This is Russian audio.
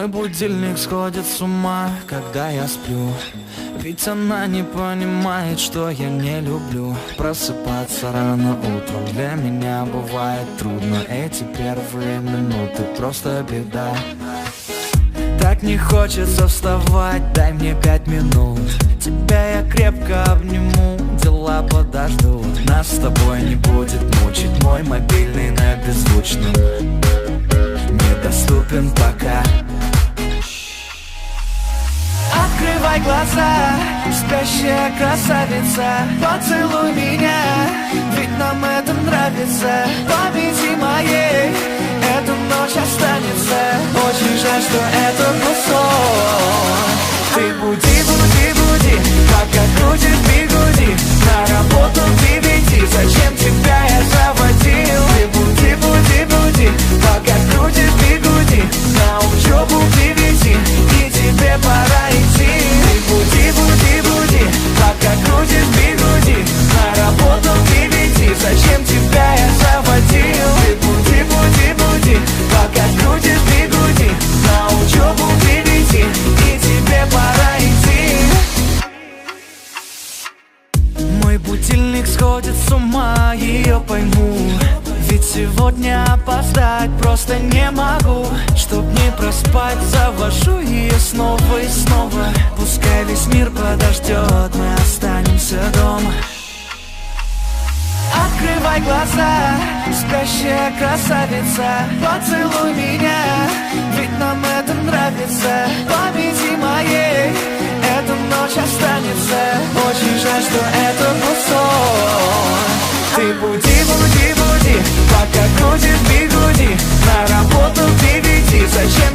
Мой будильник сходит с ума, когда я сплю. Ведь она не понимает, что я не люблю просыпаться рано утром. Для меня бывает трудно, эти первые минуты просто беда. Так не хочется вставать, дай мне 5 минут. Тебя я крепко обниму, дела подождут. Нас с тобой не будет мучить мой мобильный на беззвучном. Недоступен пока. Открывай глаза, спящая красавица, поцелуй меня, ведь нам это нравится. Победи моей, эта ночь останется. Очень жаль, что это был сон. Ты буди, буди, буди, пока крутишь бигуди. На работу к 9, зачем тебя я заводил? Ты буди, буди, буди, пока крутишь бигуди. На учебу к 9, и тебе пора идти. Ты буди, буди, буди, пока крутишь бигуди. На работу к 9, зачем тебя я заводил? Ты буди, буди, буди, пока крутишь бигуди. На учебу к 9, и тебе пора идти. Мой будильник сходит с ума, ее пойму. Ведь сегодня опоздать просто не могу. Чтоб не проспать, завожу ее снова и снова. Пускай весь мир подождет, мы останемся дома. Открывай глаза, спящая красавица, поцелуй меня, ведь нам это нравится. Победи моей, эта ночь останется. Очень жаль, что это был сон. Ты буди, буди, буди, пока крутишь бигуди. На работу к 9, зачем